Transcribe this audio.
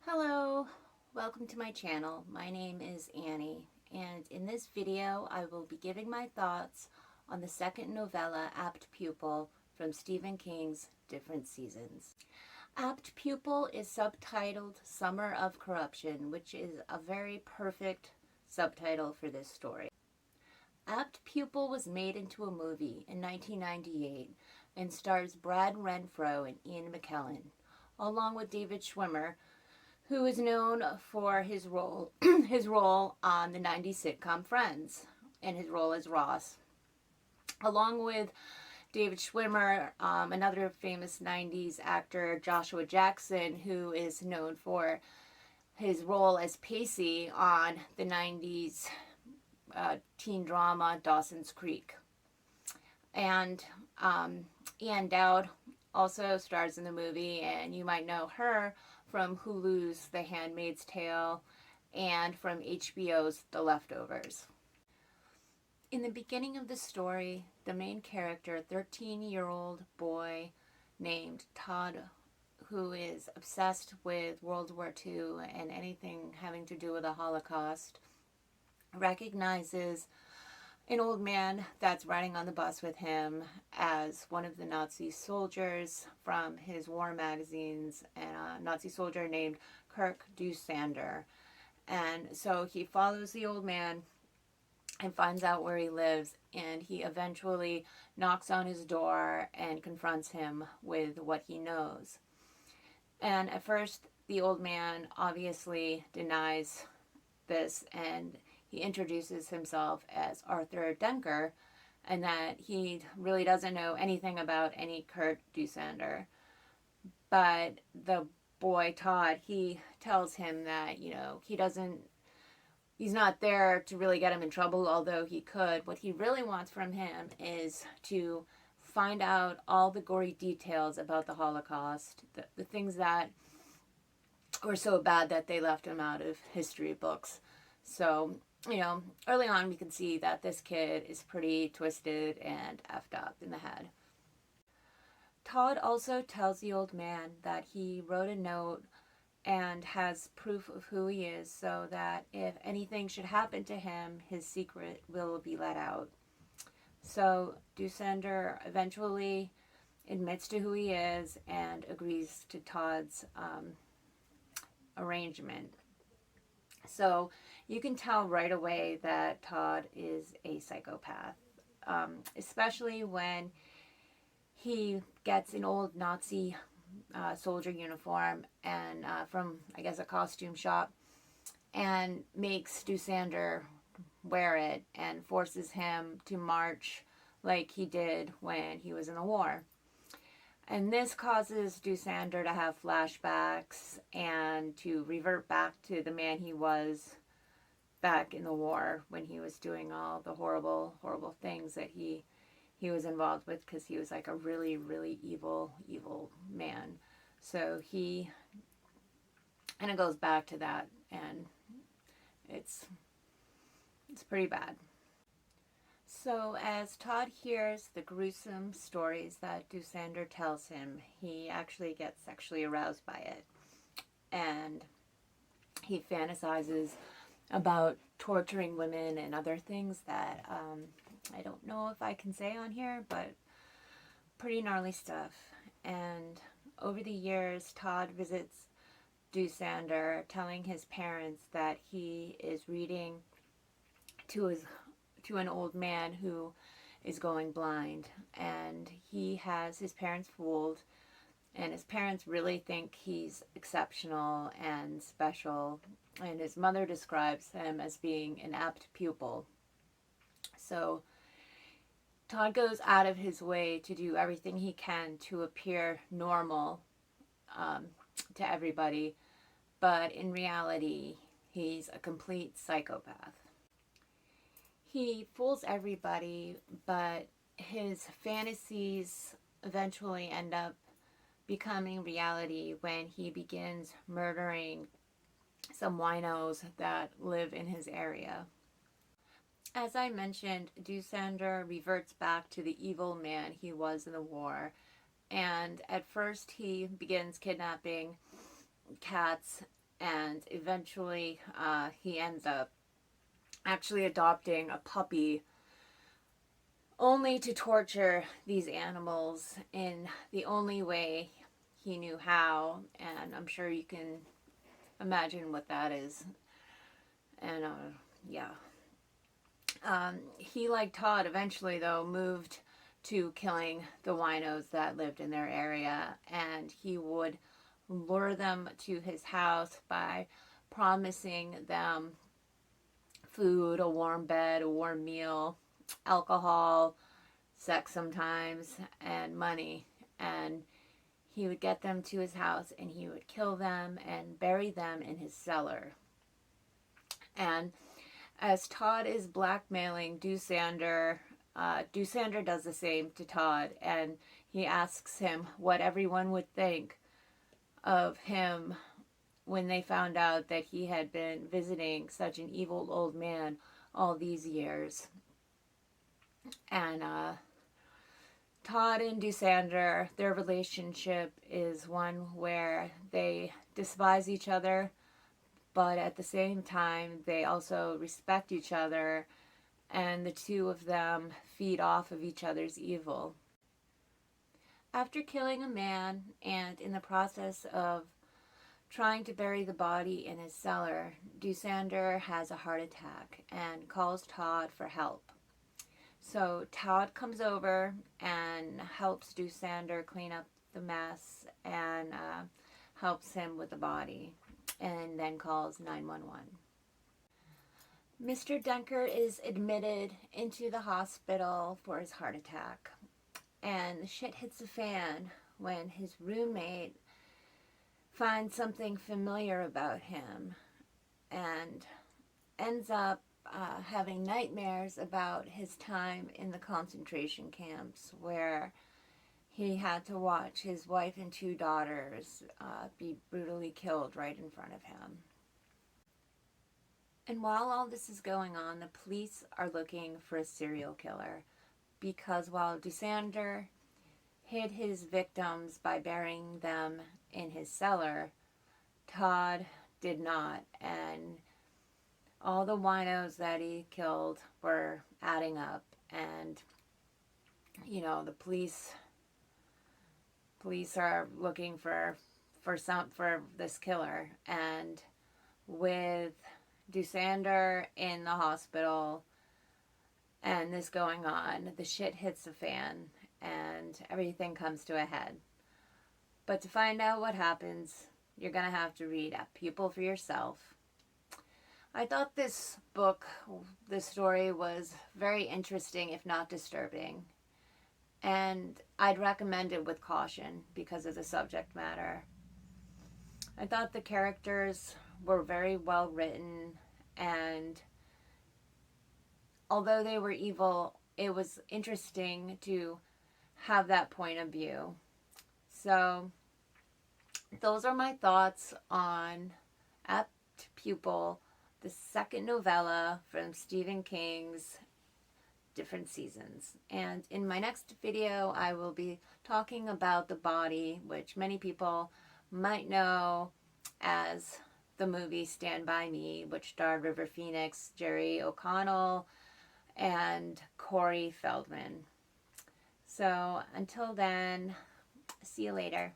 Hello, welcome to my channel. My name is Annie, and in this video I will be giving my thoughts on the second novella, Apt Pupil, from Stephen King's Different Seasons. Apt Pupil is subtitled Summer of Corruption, which is a very perfect subtitle for this story. Apt Pupil was made into a movie in 1998 and stars Brad Renfro and Ian McKellen, along with David Schwimmer, who is known for his role on the 90s sitcom Friends, and his role as Ross. Along with David Schwimmer, another famous 90s actor, Joshua Jackson, who is known for his role as Pacey on the 90s teen drama Dawson's Creek. And Ann Dowd also stars in the movie, and you might know her from Hulu's The Handmaid's Tale and from HBO's The Leftovers. In the beginning of the story, the main character, 13-year-old boy named Todd, who is obsessed with World War II and anything having to do with the Holocaust, recognizes an old man that's riding on the bus with him as one of the Nazi soldiers from his war magazines, and a Nazi soldier named Kirk Doosander. And so he follows the old man and finds out where he lives, and he eventually knocks on his door and confronts him with what he knows. And at first, the old man obviously denies this, and he introduces himself as Arthur Denker, and that he really doesn't know anything about any Kurt Doosander. But the boy Todd, he tells him that, he's not there to really get him in trouble, although he could. What he really wants from him is to find out all the gory details about the Holocaust, the things that were so bad that they left him out of history books. So, early on we can see that this kid is pretty twisted and effed up in the head. Todd also tells the old man that he wrote a note and has proof of who he is, so that if anything should happen to him, his secret will be let out. So Doosander eventually admits to who he is and agrees to Todd's arrangement. So you can tell right away that Todd is a psychopath, especially when he gets an old Nazi soldier uniform and from, I guess, a costume shop, and makes Doosander wear it and forces him to march like he did when he was in the war. And this causes Doosander to have flashbacks and to revert back to the man he was back in the war, when he was doing all the horrible, horrible things that he was involved with, because he was like a really, really evil man. So he kind of goes back to that, and it's pretty bad. So as Todd hears the gruesome stories that Doosander tells him, he actually gets sexually aroused by it. And he fantasizes about torturing women and other things that I don't know if I can say on here, but pretty gnarly stuff. And over the years, Todd visits Doosander, telling his parents that he is reading to an old man who is going blind, and he has his parents fooled, and his parents really think he's exceptional and special, and his mother describes him as being an apt pupil. So Todd goes out of his way to do everything he can to appear normal to everybody, but in reality he's a complete psychopath. He fools everybody, but his fantasies eventually end up becoming reality when he begins murdering some winos that live in his area. As I mentioned, Doosander reverts back to the evil man he was in the war, and at first he begins kidnapping cats and eventually he ends up actually adopting a puppy, only to torture these animals in the only way he knew how. And I'm sure you can imagine what that is. And yeah. He, like Todd, eventually, though, moved to killing the winos that lived in their area, and he would lure them to his house by promising them food, a warm bed, a warm meal, alcohol, sex sometimes, and money. And he would get them to his house and he would kill them and bury them in his cellar. And as Todd is blackmailing Doosander, Doosander does the same to Todd, and he asks him what everyone would think of him when they found out that he had been visiting such an evil old man all these years. And Todd and Doosander, their relationship is one where they despise each other, but at the same time, they also respect each other, and the two of them feed off of each other's evil. After killing a man, and in the process of trying to bury the body in his cellar, Doosander has a heart attack and calls Todd for help. So Todd comes over and helps Doosander clean up the mess and helps him with the body, and then calls 911. Mr. Denker is admitted into the hospital for his heart attack, and the shit hits the fan when his roommate finds something familiar about him and ends up having nightmares about his time in the concentration camps, where he had to watch his wife and two daughters be brutally killed right in front of him. And while all this is going on, the police are looking for a serial killer, because while Doosander hid his victims by burying them in his cellar, Todd did not, and all the winos that he killed were adding up. And the police are looking for this killer, and with Doosander in the hospital and this going on, the shit hits the fan and everything comes to a head. But to find out what happens, you're gonna have to read Apt Pupil for yourself. I thought this story was very interesting, if not disturbing, and I'd recommend it with caution because of the subject matter. I thought the characters were very well written, and although they were evil, it was interesting to have that point of view. So those are my thoughts on Apt Pupil, the second novella from Stephen King's Different Seasons. And in my next video, I will be talking about The Body, which many people might know as the movie Stand By Me, which starred River Phoenix, Jerry O'Connell, and Corey Feldman. So until then, see you later.